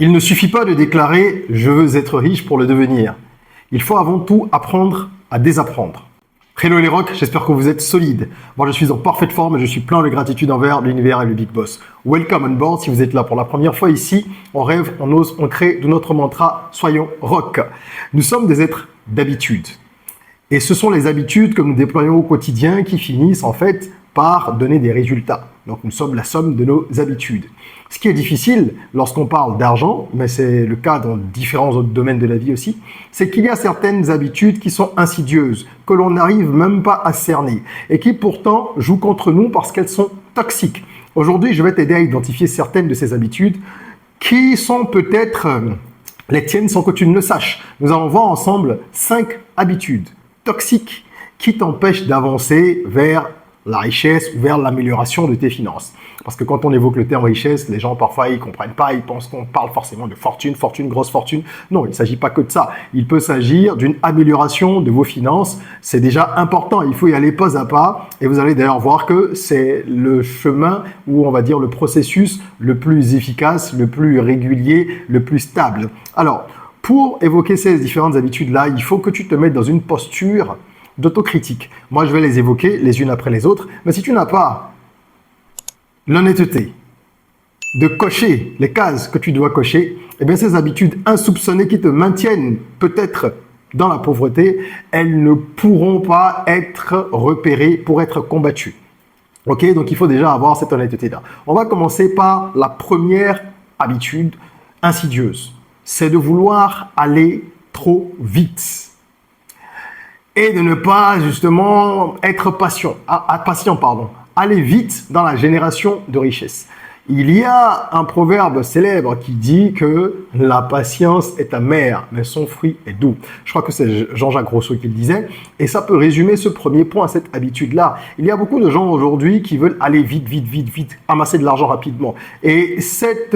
Il ne suffit pas de déclarer « je veux être riche » pour le devenir. Il faut avant tout apprendre à désapprendre. Hello les rocks, j'espère que vous êtes solides. Moi je suis en parfaite forme et je suis plein de gratitude envers l'univers et le Big Boss. Welcome on board si vous êtes là pour la première fois ici. On rêve, on ose, on crée de notre mantra « Soyons rock ». Nous sommes des êtres d'habitude. Et ce sont les habitudes que nous déployons au quotidien qui finissent en fait par donner des résultats. Donc nous sommes la somme de nos habitudes. Ce qui est difficile lorsqu'on parle d'argent, mais c'est le cas dans différents autres domaines de la vie aussi, c'est qu'il y a certaines habitudes qui sont insidieuses, que l'on n'arrive même pas à cerner et qui pourtant jouent contre nous parce qu'elles sont toxiques. Aujourd'hui, je vais t'aider à identifier certaines de ces habitudes qui sont peut-être les tiennes sans que tu ne le saches. Nous allons voir ensemble 5 habitudes toxiques qui t'empêchent d'avancer vers la richesse ou vers l'amélioration de tes finances. Parce que quand on évoque le terme richesse, les gens parfois ils comprennent pas, ils pensent qu'on parle forcément de fortune, grosse fortune. Non, il ne s'agit pas que de ça. Il peut s'agir d'une amélioration de vos finances. C'est déjà important, il faut y aller pas à pas. Et vous allez d'ailleurs voir que c'est le chemin ou on va dire le processus le plus efficace, le plus régulier, le plus stable. Alors, pour évoquer ces différentes habitudes-là, il faut que tu te mettes dans une posture d'autocritique. Moi, je vais les évoquer les unes après les autres. Mais si tu n'as pas l'honnêteté de cocher les cases que tu dois cocher, eh bien, ces habitudes insoupçonnées qui te maintiennent peut-être dans la pauvreté, elles ne pourront pas être repérées pour être combattues. Ok, donc il faut déjà avoir cette honnêteté-là. On va commencer par la première habitude insidieuse. C'est de vouloir aller trop vite. Et de ne pas justement être patient. Aller vite dans la génération de richesse. Il y a un proverbe célèbre qui dit que la patience est amère, mais son fruit est doux. Je crois que c'est Jean-Jacques Rousseau qui le disait. Et ça peut résumer ce premier point, cette habitude-là. Il y a beaucoup de gens aujourd'hui qui veulent aller vite, amasser de l'argent rapidement. Et cette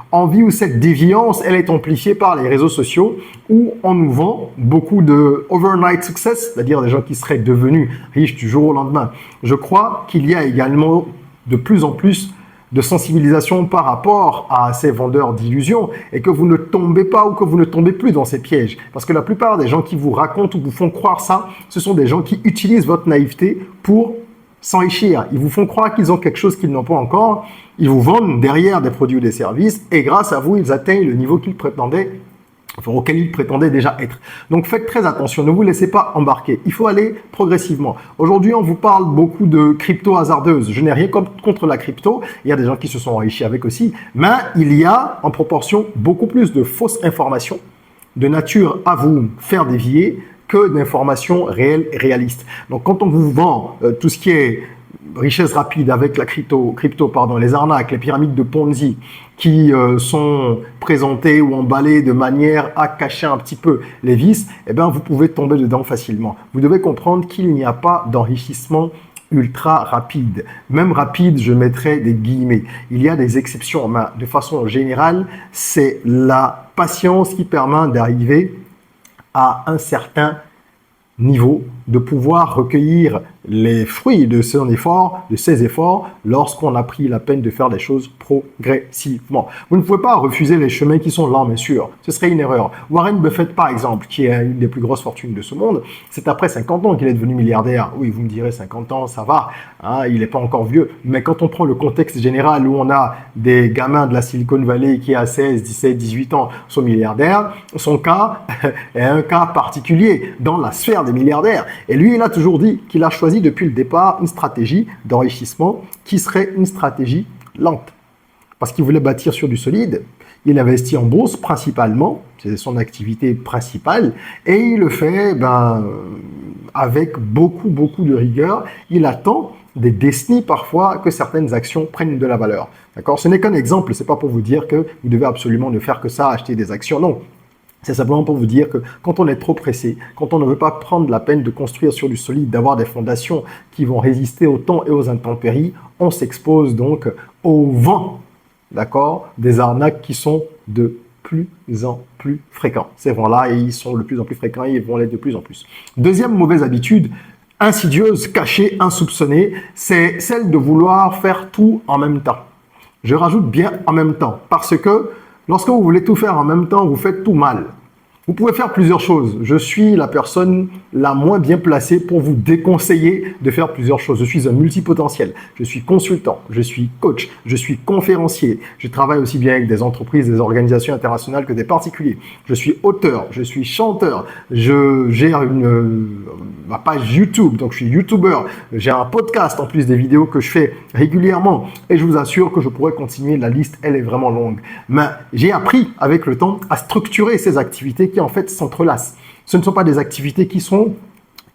envie ou cette déviance, elle est amplifiée par les réseaux sociaux où on nous vend beaucoup de overnight success, c'est-à-dire des gens qui seraient devenus riches du jour au lendemain. Je crois qu'il y a également de plus en plus de sensibilisation par rapport à ces vendeurs d'illusions et que vous ne tombez pas ou que vous ne tombez plus dans ces pièges. Parce que la plupart des gens qui vous racontent ou vous font croire ça, ce sont des gens qui utilisent votre naïveté pour s'enrichir. Ils vous font croire qu'ils ont quelque chose qu'ils n'ont pas encore. Ils vous vendent derrière des produits ou des services et grâce à vous, ils atteignent le niveau qu'ils prétendaient, auquel ils prétendaient déjà être. Donc faites très attention, ne vous laissez pas embarquer. Il faut aller progressivement. Aujourd'hui, on vous parle beaucoup de crypto hasardeuse. Je n'ai rien contre la crypto. Il y a des gens qui se sont enrichis avec aussi. Mais il y a en proportion beaucoup plus de fausses informations de nature à vous faire dévier que d'informations réelles et réalistes. Donc quand on vous vend tout ce qui est richesse rapide avec la les arnaques, les pyramides de Ponzi qui sont présentées ou emballées de manière à cacher un petit peu les vices, eh bien vous pouvez tomber dedans facilement. Vous devez comprendre qu'il n'y a pas d'enrichissement ultra rapide. Même rapide, je mettrai des guillemets. Il y a des exceptions, mais de façon générale, c'est la patience qui permet d'arriver à un certain niveau, de pouvoir recueillir les fruits de ces efforts lorsqu'on a pris la peine de faire les choses progressivement. Vous ne pouvez pas refuser les chemins qui sont lents mais sûrs. Ce serait une erreur. Warren Buffett, par exemple, qui est une des plus grosses fortunes de ce monde, c'est après 50 ans qu'il est devenu milliardaire. Oui, vous me direz 50 ans, ça va, hein, il n'est pas encore vieux. Mais quand on prend le contexte général où on a des gamins de la Silicon Valley qui à 16, 17, 18 ans sont milliardaires, son cas est un cas particulier dans la sphère des milliardaires. Et lui, il a toujours dit qu'il a choisi depuis le départ une stratégie d'enrichissement qui serait une stratégie lente. Parce qu'il voulait bâtir sur du solide. Il investit en bourse principalement, c'est son activité principale, et il le fait avec beaucoup de rigueur. Il attend des décennies parfois que certaines actions prennent de la valeur. D'accord ? Ce n'est qu'un exemple, c'est pas pour vous dire que vous devez absolument ne faire que ça, acheter des actions. Non. C'est simplement pour vous dire que quand on est trop pressé, quand on ne veut pas prendre la peine de construire sur du solide, d'avoir des fondations qui vont résister au temps et aux intempéries, on s'expose donc au vent, d'accord, des arnaques qui sont de plus en plus fréquents. Ces vents-là, ils sont de plus en plus fréquents et ils vont l'être de plus en plus. Deuxième mauvaise habitude, insidieuse, cachée, insoupçonnée, c'est celle de vouloir faire tout en même temps. Je rajoute bien en même temps parce que Lorsque vous voulez tout faire en même temps, vous faites tout mal. Vous pouvez faire plusieurs choses. Je suis la personne la moins bien placée pour vous déconseiller de faire plusieurs choses. Je suis un multipotentiel. Je suis consultant, je suis coach, je suis conférencier. Je travaille aussi bien avec des entreprises, des organisations internationales que des particuliers. Je suis auteur, je suis chanteur. Je gère ma page YouTube, donc je suis YouTuber. J'ai un podcast en plus des vidéos que je fais régulièrement. Et je vous assure que je pourrais continuer. La liste, elle est vraiment longue. Mais j'ai appris avec le temps à structurer ces activités qui en fait s'entrelacent. Ce ne sont pas des activités qui sont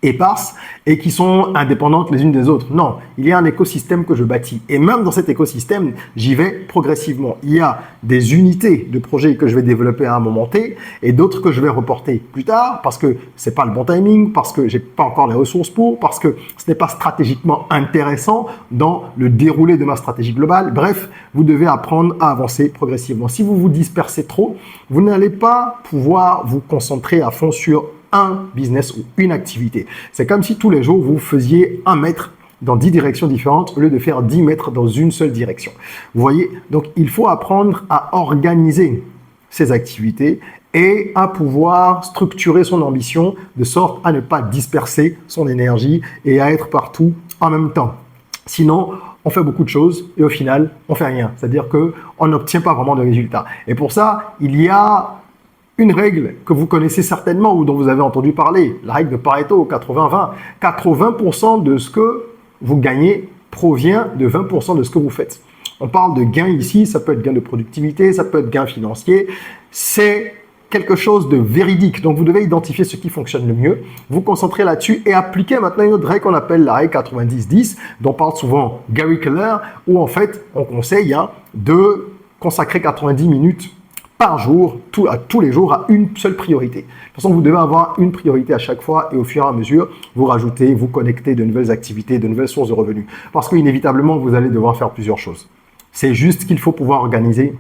éparses et qui sont indépendantes les unes des autres. Non, il y a un écosystème que je bâtis. Et même dans cet écosystème, j'y vais progressivement. Il y a des unités de projets que je vais développer à un moment T et d'autres que je vais reporter plus tard parce que c'est pas le bon timing, parce que j'ai pas encore les ressources pour, parce que ce n'est pas stratégiquement intéressant dans le déroulé de ma stratégie globale. Bref, vous devez apprendre à avancer progressivement. Si vous vous dispersez trop, vous n'allez pas pouvoir vous concentrer à fond sur un business ou une activité. C'est comme si tous les jours, vous faisiez 1 mètre dans 10 directions différentes au lieu de faire 10 mètres dans une seule direction. Vous voyez, donc il faut apprendre à organiser ses activités et à pouvoir structurer son ambition de sorte à ne pas disperser son énergie et à être partout en même temps. Sinon, on fait beaucoup de choses et au final, on fait rien. C'est-à-dire qu'on n'obtient pas vraiment de résultats. Et pour ça, il y a une règle que vous connaissez certainement ou dont vous avez entendu parler, la règle de Pareto, 80-20. 80% de ce que vous gagnez provient de 20% de ce que vous faites. On parle de gain ici, ça peut être gain de productivité, ça peut être gain financier. C'est quelque chose de véridique. Donc, vous devez identifier ce qui fonctionne le mieux, vous concentrer là-dessus et appliquer maintenant une autre règle qu'on appelle la règle 90-10, dont parle souvent Gary Keller, où en fait, on conseille de consacrer 90 minutes par jour, tous les jours, à une seule priorité. De toute façon, vous devez avoir une priorité à chaque fois et au fur et à mesure, vous rajoutez, vous connectez de nouvelles activités, de nouvelles sources de revenus. Parce qu'inévitablement, vous allez devoir faire plusieurs choses. C'est juste qu'il faut pouvoir organiser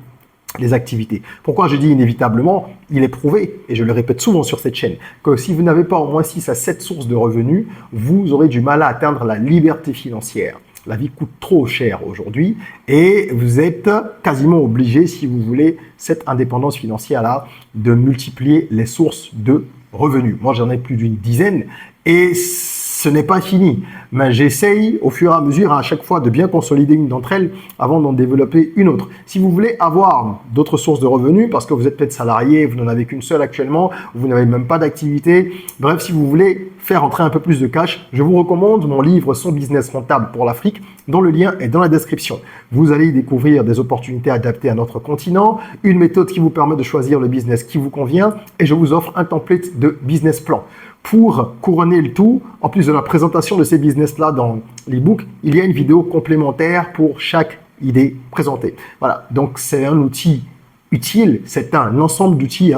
les activités. Pourquoi je dis inévitablement? Il est prouvé, et je le répète souvent sur cette chaîne, que si vous n'avez pas au moins 6 à 7 sources de revenus, vous aurez du mal à atteindre la liberté financière. La vie coûte trop cher aujourd'hui et vous êtes quasiment obligé, si vous voulez cette indépendance financière-là, de multiplier les sources de revenus. Moi, j'en ai plus d'une dizaine et ce n'est pas fini. Mais j'essaye au fur et à mesure, à chaque fois, de bien consolider une d'entre elles avant d'en développer une autre. Si vous voulez avoir d'autres sources de revenus, parce que vous êtes peut-être salarié, vous n'en avez qu'une seule actuellement, vous n'avez même pas d'activité, bref, si vous voulez faire entrer un peu plus de cash, je vous recommande mon livre Son business rentable pour l'Afrique, dont le lien est dans la description. Vous allez y découvrir des opportunités adaptées à notre continent, une méthode qui vous permet de choisir le business qui vous convient et je vous offre un template de business plan. Pour couronner le tout, en plus de la présentation de ces business-là dans l'e-book, il y a une vidéo complémentaire pour chaque idée présentée. Voilà, donc c'est un outil utile, c'est un ensemble d'outils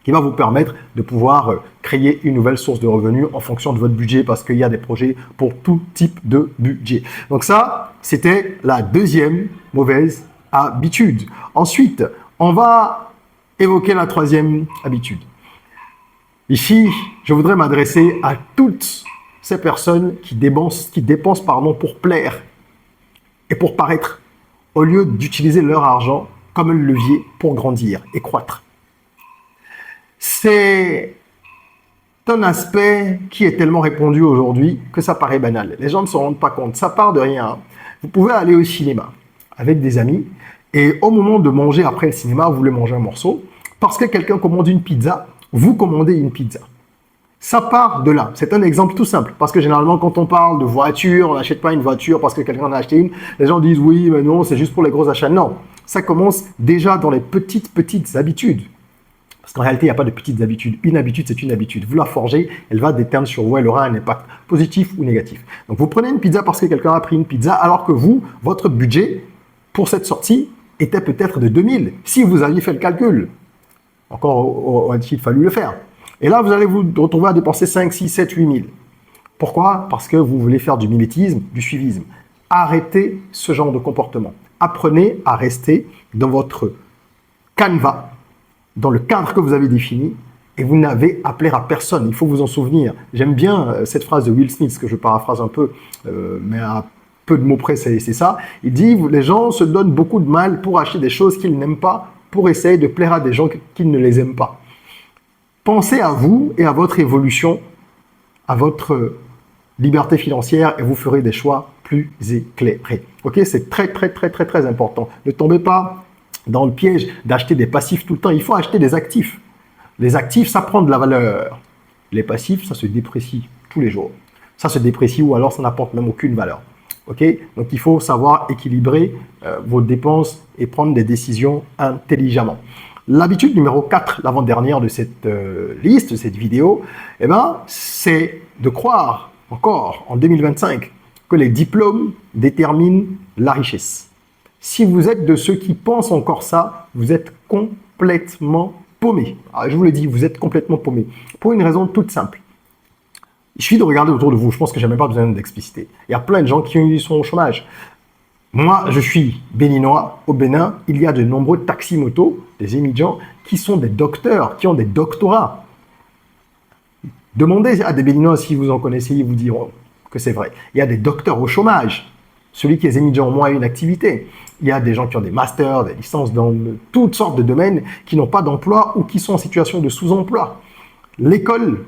qui va vous permettre de pouvoir créer une nouvelle source de revenus en fonction de votre budget parce qu'il y a des projets pour tout type de budget. Donc ça, c'était la deuxième mauvaise habitude. Ensuite, on va évoquer la troisième habitude. Ici, je voudrais m'adresser à toutes ces personnes qui dépensent pour plaire et pour paraître, au lieu d'utiliser leur argent comme un levier pour grandir et croître. C'est un aspect qui est tellement répandu aujourd'hui que ça paraît banal. Les gens ne s'en rendent pas compte. Ça part de rien. Vous pouvez aller au cinéma avec des amis et au moment de manger après le cinéma, vous voulez manger un morceau. Parce que quelqu'un commande une pizza, vous commandez une pizza. Ça part de là. C'est un exemple tout simple. Parce que généralement, quand on parle de voiture, on n'achète pas une voiture parce que quelqu'un en a acheté une. Les gens disent oui, mais non, c'est juste pour les gros achats. Non. Ça commence déjà dans les petites habitudes. Parce qu'en réalité, il n'y a pas de petites habitudes. Une habitude, c'est une habitude. Vous la forgez, elle va déterminer sur vous, elle aura un impact positif ou négatif. Donc, vous prenez une pizza parce que quelqu'un a pris une pizza, alors que vous, votre budget pour cette sortie était peut-être de 2000. Si vous aviez fait le calcul, encore aurait-il fallu le faire. Et là, vous allez vous retrouver à dépenser 5, 6, 7, 8 000. Pourquoi? Parce que vous voulez faire du mimétisme, du suivisme. Arrêtez ce genre de comportement. Apprenez à rester dans votre canevas, dans le cadre que vous avez défini, et vous n'avez à plaire à personne. Il faut vous en souvenir. J'aime bien cette phrase de Will Smith, que je paraphrase un peu, mais à peu de mots près, c'est ça. Il dit, les gens se donnent beaucoup de mal pour acheter des choses qu'ils n'aiment pas pour essayer de plaire à des gens qui ne les aiment pas. Pensez à vous et à votre évolution, à votre liberté financière et vous ferez des choix plus éclairés. Ok, c'est très, très, très, très, très important. Ne tombez pas dans le piège d'acheter des passifs tout le temps. Il faut acheter des actifs. Les actifs, ça prend de la valeur. Les passifs, ça se déprécie tous les jours. Ça se déprécie ou alors ça n'apporte même aucune valeur. Ok, donc il faut savoir équilibrer vos dépenses et prendre des décisions intelligemment. L'habitude numéro 4, l'avant-dernière de cette liste, de cette vidéo, eh ben, c'est de croire encore en 2025 que les diplômes déterminent la richesse. Si vous êtes de ceux qui pensent encore ça, vous êtes complètement paumé. Alors, je vous le dis, vous êtes complètement paumé. Pour une raison toute simple. Il suffit de regarder autour de vous. Je pense que je n'ai même pas besoin d'expliciter. Il y a plein de gens qui sont au chômage. Moi, je suis béninois. Au Bénin, il y a de nombreux taxi-motos, des émigrants, qui sont des docteurs, qui ont des doctorats. Demandez à des béninois si vous en connaissez, ils vous diront que c'est vrai. Il y a des docteurs au chômage. Celui qui est émigrant au moins a une activité. Il y a des gens qui ont des masters, des licences dans toutes sortes de domaines, qui n'ont pas d'emploi ou qui sont en situation de sous-emploi. L'école,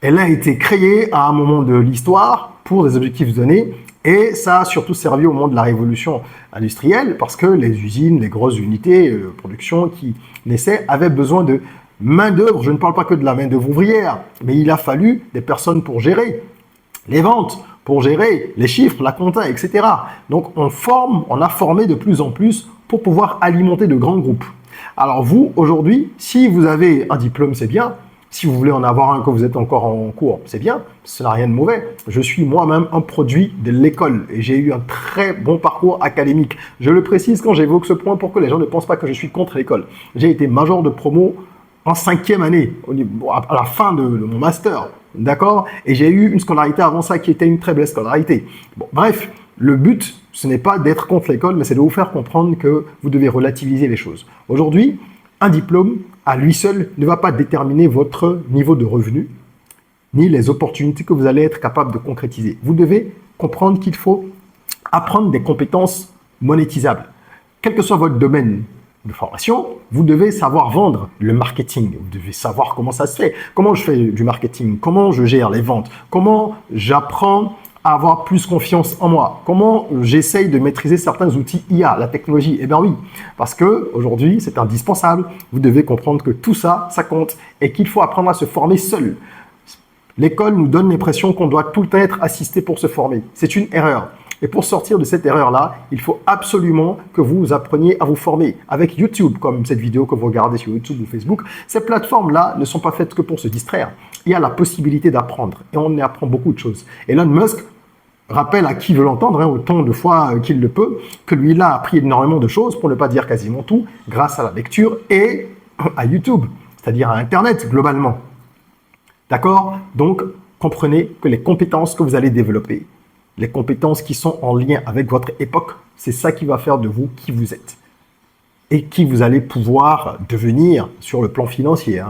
elle a été créée à un moment de l'histoire pour des objectifs donnés et ça a surtout servi au moment de la révolution industrielle parce que les usines, les grosses unités de production qui naissaient avaient besoin de main-d'œuvre. Je ne parle pas que de la main-d'œuvre ouvrière, mais il a fallu des personnes pour gérer les ventes, pour gérer les chiffres, la compta, etc. Donc on a formé de plus en plus pour pouvoir alimenter de grands groupes. Alors vous, aujourd'hui, si vous avez un diplôme, c'est bien. Si vous voulez en avoir un quand vous êtes encore en cours, c'est bien, ce n'a rien de mauvais. Je suis moi-même un produit de l'école et j'ai eu un très bon parcours académique. Je le précise quand j'évoque ce point pour que les gens ne pensent pas que je suis contre l'école. J'ai été major de promo en 5e année, à la fin de mon master, d'accord? Et j'ai eu une scolarité avant ça qui était une très belle scolarité. Bon, bref, le but, ce n'est pas d'être contre l'école, mais c'est de vous faire comprendre que vous devez relativiser les choses. Aujourd'hui, un diplôme, à lui seul, ne va pas déterminer votre niveau de revenu, ni les opportunités que vous allez être capable de concrétiser. Vous devez comprendre qu'il faut apprendre des compétences monétisables. Quel que soit votre domaine de formation, vous devez savoir vendre le marketing. Vous devez savoir comment ça se fait. Comment je fais du marketing? Comment je gère les ventes? Comment j'apprends à avoir plus confiance en moi? Comment j'essaye de maîtriser certains outils IA, la technologie? Eh bien oui, parce que aujourd'hui, c'est indispensable. Vous devez comprendre que tout ça, ça compte et qu'il faut apprendre à se former seul. L'école nous donne l'impression qu'on doit tout le temps être assisté pour se former. C'est une erreur. Et pour sortir de cette erreur-là, il faut absolument que vous appreniez à vous former. Avec YouTube, comme cette vidéo que vous regardez sur YouTube ou Facebook, ces plateformes-là ne sont pas faites que pour se distraire. Il y a la possibilité d'apprendre et on y apprend beaucoup de choses. Elon Musk rappelle à qui veut l'entendre, autant de fois qu'il le peut, que lui, il a appris énormément de choses, pour ne pas dire quasiment tout, grâce à la lecture et à YouTube, c'est-à-dire à Internet globalement. D'accord? Donc, comprenez que les compétences que vous allez développer, les compétences qui sont en lien avec votre époque, c'est ça qui va faire de vous qui vous êtes et qui vous allez pouvoir devenir sur le plan financier.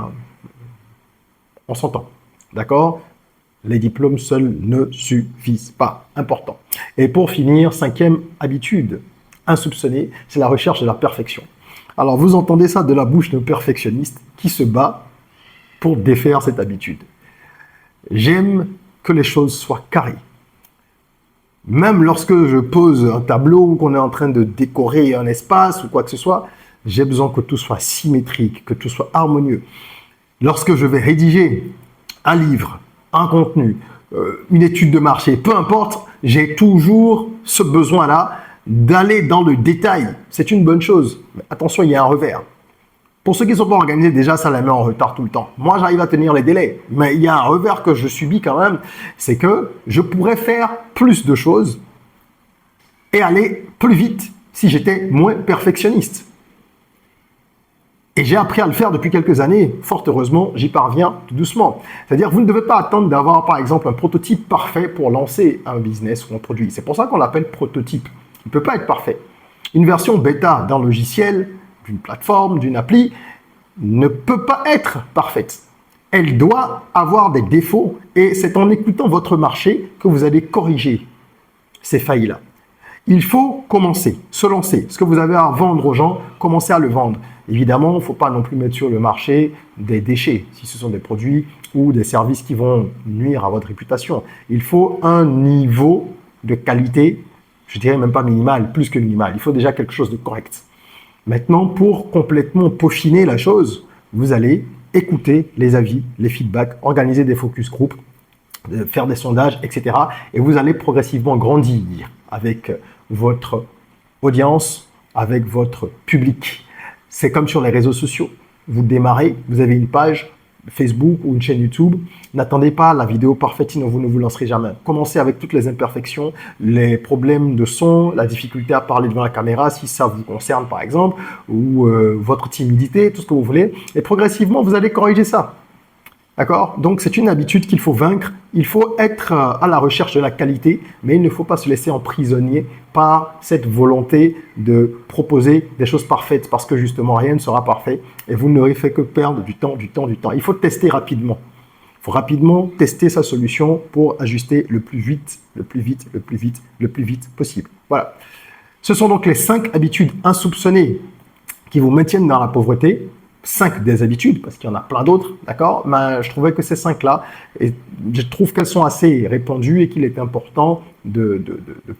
On s'entend, d'accord? Les diplômes seuls ne suffisent pas. Important. Et pour finir, 5e habitude insoupçonnée, c'est la recherche de la perfection. Alors, vous entendez ça de la bouche de perfectionnistes qui se bat pour défaire cette habitude. J'aime que les choses soient carrées. Même lorsque je pose un tableau ou qu'on est en train de décorer un espace ou quoi que ce soit, j'ai besoin que tout soit symétrique, que tout soit harmonieux. Lorsque je vais rédiger un livre, un contenu, une étude de marché, peu importe, j'ai toujours ce besoin-là d'aller dans le détail. C'est une bonne chose, mais attention, il y a un revers. Pour ceux qui ne sont pas organisés, déjà, ça la met en retard tout le temps. Moi, j'arrive à tenir les délais, mais il y a un revers que je subis quand même, c'est que je pourrais faire plus de choses et aller plus vite si j'étais moins perfectionniste. Et j'ai appris à le faire depuis quelques années. Fort heureusement, j'y parviens tout doucement. C'est-à-dire, vous ne devez pas attendre d'avoir, par exemple, un prototype parfait pour lancer un business ou un produit. C'est pour ça qu'on l'appelle prototype. Il ne peut pas être parfait. Une version bêta d'un logiciel, d'une plateforme, d'une appli, ne peut pas être parfaite. Elle doit avoir des défauts et c'est en écoutant votre marché que vous allez corriger ces failles-là. Il faut commencer, se lancer. Ce que vous avez à vendre aux gens, commencez à le vendre. Évidemment, il ne faut pas non plus mettre sur le marché des déchets, si ce sont des produits ou des services qui vont nuire à votre réputation. Il faut un niveau de qualité, je dirais même pas minimal, plus que minimal. Il faut déjà quelque chose de correct. Maintenant, pour complètement peaufiner la chose, vous allez écouter les avis, les feedbacks, organiser des focus group, faire des sondages, etc. Et vous allez progressivement grandir avec votre audience, avec votre public. C'est comme sur les réseaux sociaux. Vous démarrez, vous avez une page Facebook ou une chaîne YouTube. N'attendez pas la vidéo parfaite, sinon vous ne vous lancerez jamais. Commencez avec toutes les imperfections, les problèmes de son, la difficulté à parler devant la caméra, si ça vous concerne par exemple, ou votre timidité, tout ce que vous voulez. Et progressivement, vous allez corriger ça. D'accord? Donc, c'est une habitude qu'il faut vaincre. Il faut être à la recherche de la qualité, mais il ne faut pas se laisser emprisonner par cette volonté de proposer des choses parfaites parce que justement, rien ne sera parfait et vous n'aurez fait que perdre du temps. Il faut tester rapidement. Il faut rapidement tester sa solution pour ajuster le plus vite possible. Voilà. Ce sont donc les 5 habitudes insoupçonnées qui vous maintiennent dans la pauvreté. 5 des habitudes, parce qu'il y en a plein d'autres, d'accord? Mais je trouvais que ces 5-là, et je trouve qu'elles sont assez répandues et qu'il est important de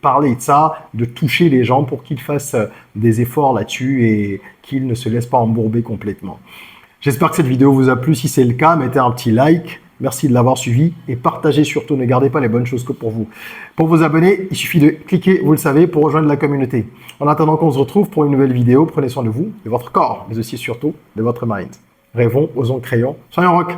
parler de ça, de toucher les gens pour qu'ils fassent des efforts là-dessus et qu'ils ne se laissent pas embourber complètement. J'espère que cette vidéo vous a plu. Si c'est le cas, mettez un petit like. Merci de l'avoir suivi et partagez surtout. Ne gardez pas les bonnes choses que pour vous. Pour vous abonner, il suffit de cliquer, vous le savez, pour rejoindre la communauté. En attendant qu'on se retrouve pour une nouvelle vidéo, prenez soin de vous, de votre corps, mais aussi surtout de votre mind. Rêvons, osons, créons. Soyons rock!